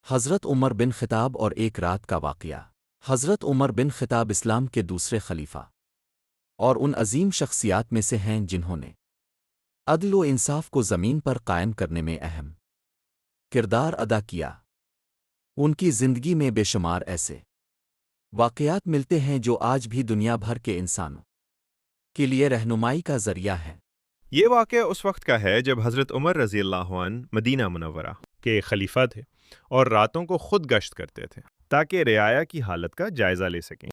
حضرت عمر بن خطاب اور ایک رات کا واقعہ۔ حضرت عمر بن خطاب اسلام کے دوسرے خلیفہ اور ان عظیم شخصیات میں سے ہیں جنہوں نے عدل و انصاف کو زمین پر قائم کرنے میں اہم کردار ادا کیا۔ ان کی زندگی میں بے شمار ایسے واقعات ملتے ہیں جو آج بھی دنیا بھر کے انسانوں کے لیے رہنمائی کا ذریعہ ہے۔ یہ واقعہ اس وقت کا ہے جب حضرت عمر رضی اللہ عنہ مدینہ منورہ کے خلیفہ تھے اور راتوں کو خود گشت کرتے تھے تاکہ رعایا کی حالت کا جائزہ لے سکیں۔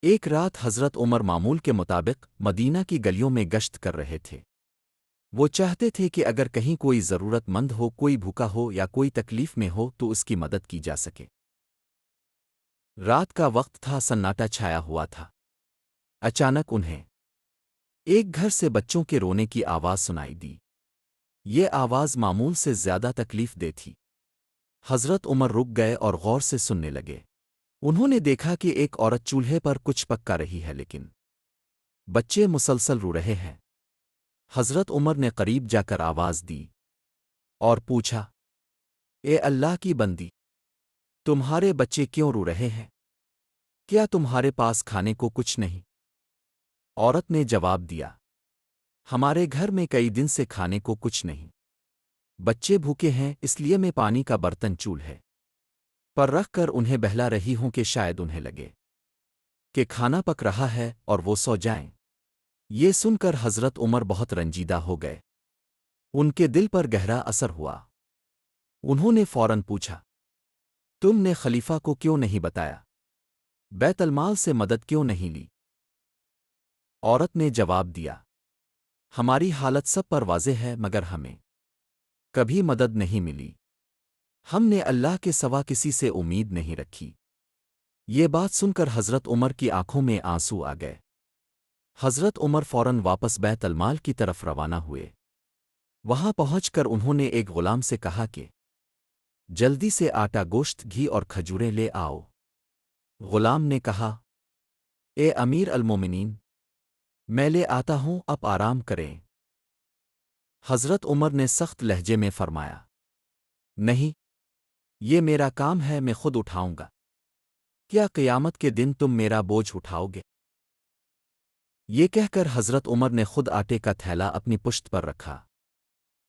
ایک رات حضرت عمر معمول کے مطابق مدینہ کی گلیوں میں گشت کر رہے تھے۔ وہ چاہتے تھے کہ اگر کہیں کوئی ضرورت مند ہو، کوئی بھوکا ہو یا کوئی تکلیف میں ہو تو اس کی مدد کی جا سکے۔ رات کا وقت تھا، سناٹا چھایا ہوا تھا۔ اچانک انہیں ایک گھر سے بچوں کے رونے کی آواز سنائی دی۔ یہ آواز معمول سے زیادہ تکلیف دہ تھی۔ حضرت عمر رک گئے اور غور سے سننے لگے۔ انہوں نے دیکھا کہ ایک عورت چولہے پر کچھ پکا رہی ہے، لیکن بچے مسلسل رو رہے ہیں۔ حضرت عمر نے قریب جا کر آواز دی اور پوچھا، اے اللہ کی بندی، تمہارے بچے کیوں رو رہے ہیں؟ کیا تمہارے پاس کھانے کو کچھ نہیں؟ عورت نے جواب دیا، ہمارے گھر میں کئی دن سے کھانے کو کچھ نہیں، بچے بھوکے ہیں، اس لیے میں پانی کا برتن چولہے پر رکھ کر انہیں بہلا رہی ہوں کہ شاید انہیں لگے کہ کھانا پک رہا ہے اور وہ سو جائیں۔ یہ سن کر حضرت عمر بہت رنجیدہ ہو گئے۔ ان کے دل پر گہرا اثر ہوا۔ انہوں نے فوراً پوچھا، تم نے خلیفہ کو کیوں نہیں بتایا؟ بیت المال سے مدد کیوں نہیں لی؟ عورت نے جواب دیا، ہماری حالت سب پر واضح ہے، مگر ہمیں کبھی مدد نہیں ملی۔ ہم نے اللہ کے سوا کسی سے امید نہیں رکھی۔ یہ بات سن کر حضرت عمر کی آنکھوں میں آنسو آ گئے۔ حضرت عمر فوراً واپس بیت المال کی طرف روانہ ہوئے۔ وہاں پہنچ کر انہوں نے ایک غلام سے کہا کہ جلدی سے آٹا، گوشت، گھی اور کھجوریں لے آؤ۔ غلام نے کہا، اے امیر المومنین، میں لے آتا ہوں، اب آرام کریں۔ حضرت عمر نے سخت لہجے میں فرمایا، نہیں، یہ میرا کام ہے، میں خود اٹھاؤں گا۔ کیا قیامت کے دن تم میرا بوجھ اٹھاؤ گے؟ یہ کہہ کر حضرت عمر نے خود آٹے کا تھیلا اپنی پشت پر رکھا۔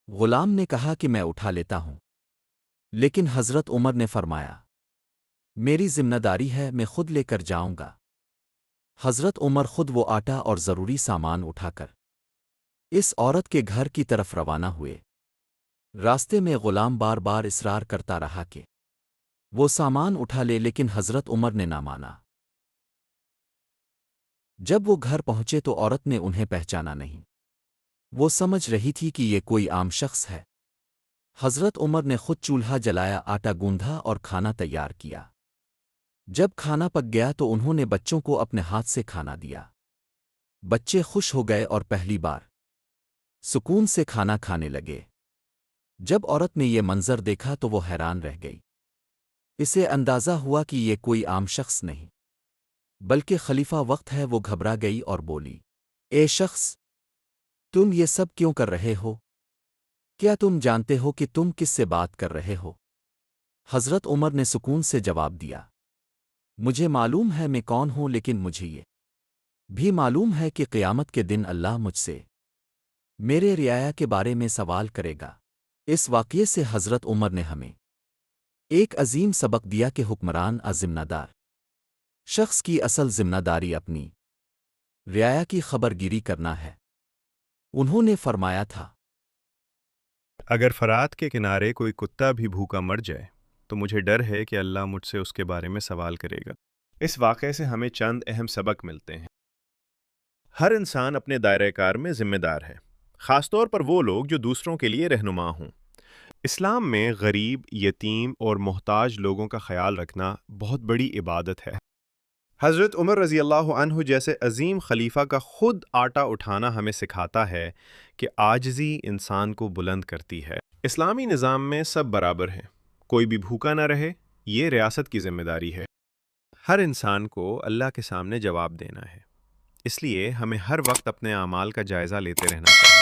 غلام نے کہا کہ میں اٹھا لیتا ہوں، لیکن حضرت عمر نے فرمایا، میری ذمہ داری ہے، میں خود لے کر جاؤں گا۔ حضرت عمر خود وہ آٹا اور ضروری سامان اٹھا کر اس عورت کے گھر کی طرف روانہ ہوئے۔ راستے میں غلام بار بار اصرار کرتا رہا کہ وہ سامان اٹھا لے، لیکن حضرت عمر نے نہ مانا۔ جب وہ گھر پہنچے تو عورت نے انہیں پہچانا نہیں۔ وہ سمجھ رہی تھی کہ یہ کوئی عام شخص ہے۔ حضرت عمر نے خود چولہا جلایا، آٹا گوندھا اور کھانا تیار کیا۔ جب کھانا پک گیا تو انہوں نے بچوں کو اپنے ہاتھ سے کھانا دیا۔ بچے خوش ہو گئے اور پہلی بار سکون سے کھانا کھانے لگے۔ جب عورت نے یہ منظر دیکھا تو وہ حیران رہ گئی۔ اسے اندازہ ہوا کہ یہ کوئی عام شخص نہیں بلکہ خلیفہ وقت ہے۔ وہ گھبرا گئی اور بولی، اے شخص، تم یہ سب کیوں کر رہے ہو؟ کیا تم جانتے ہو کہ تم کس سے بات کر رہے ہو؟ حضرت عمر نے سکون سے جواب دیا، مجھے معلوم ہے میں کون ہوں، لیکن مجھے یہ بھی معلوم ہے کہ قیامت کے دن اللہ مجھ سے میرے رعایا کے بارے میں سوال کرے گا۔ اس واقعے سے حضرت عمر نے ہمیں ایک عظیم سبق دیا کہ حکمران ذمہ دار شخص کی اصل ذمہ داری اپنی رعایا کی خبر گیری کرنا ہے۔ انہوں نے فرمایا تھا، اگر فرات کے کنارے کوئی کتا بھی بھوکا مر جائے تو مجھے ڈر ہے کہ اللہ مجھ سے اس کے بارے میں سوال کرے گا۔ اس واقعے سے ہمیں چند اہم سبق ملتے ہیں۔ ہر انسان اپنے دائرہ کار میں ذمہ دار ہے، خاص طور پر وہ لوگ جو دوسروں کے لیے رہنما ہوں۔ اسلام میں غریب، یتیم اور محتاج لوگوں کا خیال رکھنا بہت بڑی عبادت ہے۔ حضرت عمر رضی اللہ عنہ جیسے عظیم خلیفہ کا خود آٹا اٹھانا ہمیں سکھاتا ہے کہ عاجزی انسان کو بلند کرتی ہے۔ اسلامی نظام میں سب برابر ہیں، کوئی بھی بھوکا نہ رہے، یہ ریاست کی ذمہ داری ہے۔ ہر انسان کو اللہ کے سامنے جواب دینا ہے، اس لیے ہمیں ہر وقت اپنے اعمال کا جائزہ لیتے رہنا چاہیے۔